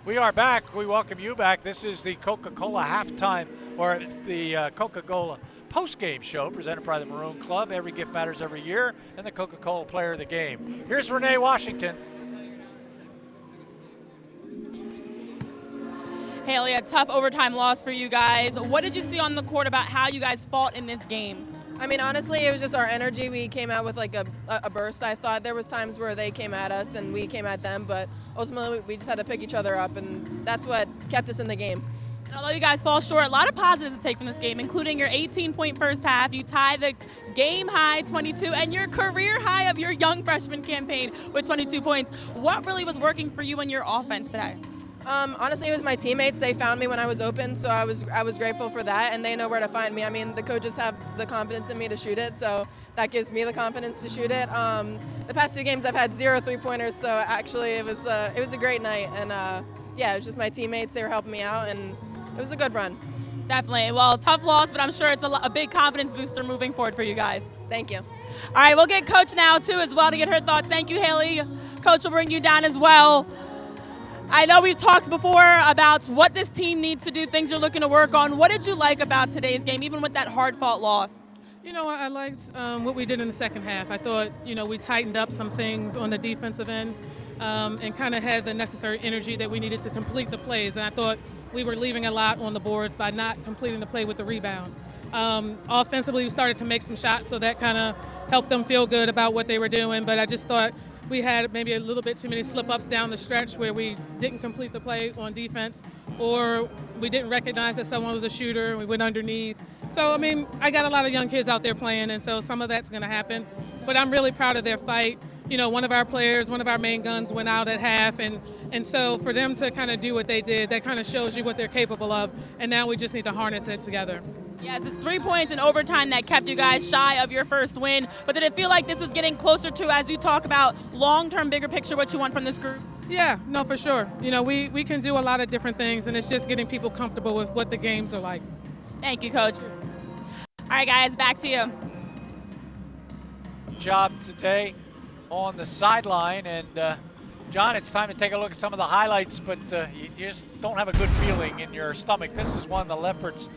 We are back. We welcome you back. This is the Coca-Cola halftime, or the Coca-Cola post-game show presented by the Maroon Club. Every gift matters every year, and the Coca-Cola player of the game. Here's Renee Washington. Haley, a tough overtime loss for you guys. What did you see on the court about how you guys fought in this game? I mean, honestly, it was just our energy. We came out with like a burst. I thought there was times where they came at us and we came at them, but ultimately we just had to pick each other up, and that's what kept us in the game. And although you guys fall short, a lot of positives to take from this game, including your 18-point first half. You tied the game high 22 and your career high of your young freshman campaign with 22 points. What really was working for you and your offense today? Honestly, it was my teammates. They found me when I was open, so I was grateful for that, and they know where to find me. I mean, the coaches have the confidence in me to shoot it, so that gives me the confidence to shoot it. The past 2 games, I've had 0 3-pointers, so actually it was a great night, and yeah, it was just my teammates. They were helping me out, and it was a good run. Definitely. Well, tough loss, but I'm sure it's a big confidence booster moving forward for you guys. Thank you. All right, we'll get Coach now, too, as well, to get her thoughts. Thank you, Haley. Coach will bring you down as well. I know we've talked before about what this team needs to do, things you're looking to work on. What did you like about today's game, even with that hard-fought loss? You know, I liked what we did in the second half. I thought, we tightened up some things on the defensive end and kind of had the necessary energy that we needed to complete the plays. And I thought we were leaving a lot on the boards by not completing the play with the rebound. Offensively, we started to make some shots, so that kind of helped them feel good about what they were doing. But I just thought we had maybe a little bit too many slip-ups down the stretch where we didn't complete the play on defense, or we didn't recognize that someone was a shooter and we went underneath. So, I mean, I got a lot of young kids out there playing, and so some of that's going to happen. But I'm really proud of their fight. One of our players, one of our main guns went out at half, and so for them to kind of do what they did, that kind of shows you what they're capable of, and now we just need to harness it together. Yes, it's 3 points in overtime that kept you guys shy of your first win, but did it feel like this was getting closer to, as you talk about long-term, bigger picture, what you want from this group? Yeah, no, for sure. We can do a lot of different things, and it's just getting people comfortable with what the games are like. Thank you, Coach. All right, guys, back to you. Job today on the sideline, and John, it's time to take a look at some of the highlights, but you just don't have a good feeling in your stomach. This is one the Leopards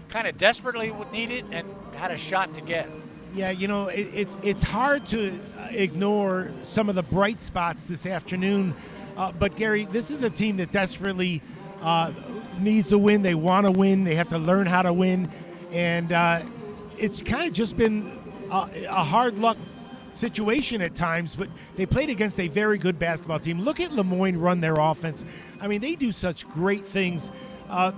kind of desperately needed and had a shot to get. Yeah, it's hard to ignore some of the bright spots this afternoon. But, Gary, this is a team that desperately needs to win. They want to win. They have to learn how to win. And it's kind of just been a hard luck situation at times, but they played against a very good basketball team. Look at Moyne run their offense. I mean, they do such great things.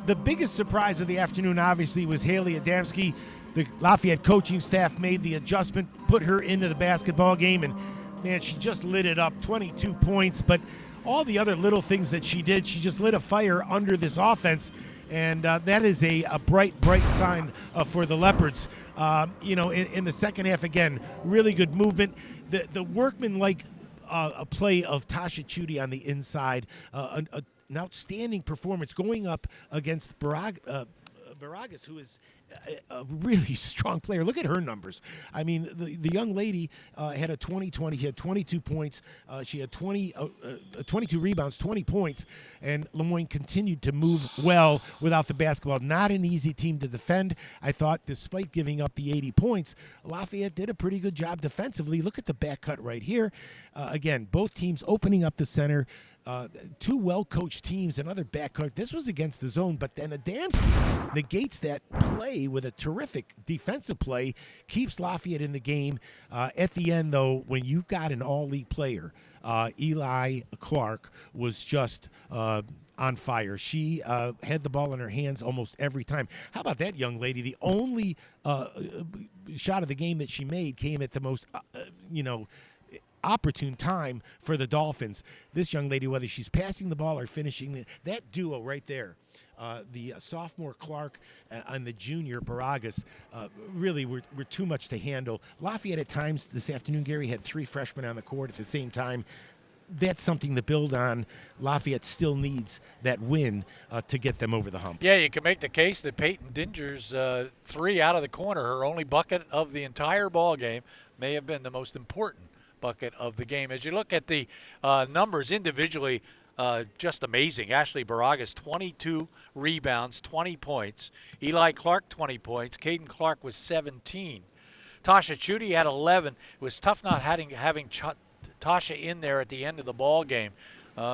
The biggest surprise of the afternoon, obviously, was Haley Adamski. The Lafayette coaching staff made the adjustment, put her into the basketball game, and, man, she just lit it up, 22 points. But all the other little things that she did, she just lit a fire under this offense, and that is a bright sign for the Leopards. In the second half, again, really good movement. The workman-like a play of Tasha Chudy on the inside, an outstanding performance going up against Baragas, who is a really strong player. Look at her numbers. I mean, the young lady had a 20-20. She had 22 points. She had 22 rebounds, 20 points. And Moyne continued to move well without the basketball. Not an easy team to defend. I thought, despite giving up the 80 points, Lafayette did a pretty good job defensively. Look at the back cut right here. Again, both teams opening up the center. 2 well-coached teams, another backcourt. This was against the zone, but then Adamski negates that play with a terrific defensive play, keeps Lafayette in the game. At the end, though, when you've got an all-league player, Eli Clark was just on fire. She had the ball in her hands almost every time. How about that young lady? The only shot of the game that she made came at the most, opportune time for the Dolphins. This young lady, whether she's passing the ball or finishing, that duo right there, the sophomore Clark and the junior Baragas, really were too much to handle. Lafayette at times this afternoon, Gary, had 3 freshmen on the court at the same time. That's something to build on. Lafayette still needs that win to get them over the hump. Yeah, you can make the case that Peyton Dinger's 3 out of the corner, her only bucket of the entire ball game, may have been the most important bucket of the game. As you look at the numbers individually, just amazing. Ashley Barragas, 22 rebounds, 20 points. Eli Clark, 20 points. Caden Clark was 17. Tasha Chudy had 11. It was tough not having Tasha in there at the end of the ball game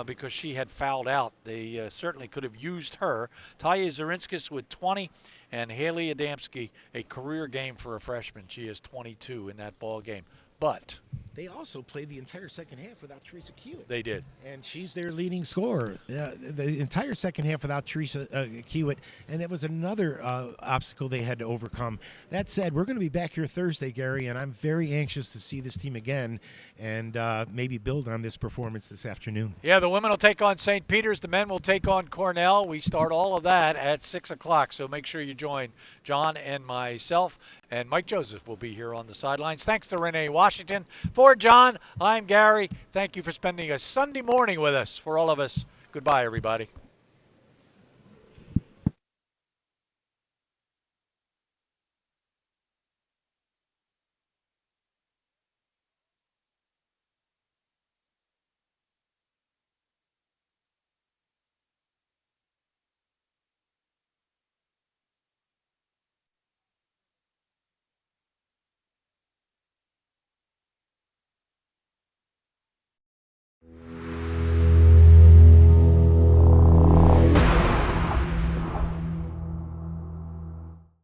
because she had fouled out. They certainly could have used her. Talia Zarinskis with 20, and Haley Adamski, a career game for a freshman. She is 22 in that ball game. But they also played the entire second half without Teresa Kiewit. They did. And she's their leading scorer. The entire second half without Teresa Kiewit. And it was another obstacle they had to overcome. That said, we're going to be back here Thursday, Gary, and I'm very anxious to see this team again and maybe build on this performance this afternoon. Yeah, the women will take on St. Peter's. The men will take on Cornell. We start all of that at 6 o'clock, so make sure you join John and myself. And Mike Joseph will be here on the sidelines. Thanks to Renee Washington. For John, I'm Gary. Thank you for spending a Sunday morning with us. For all of us, goodbye, everybody.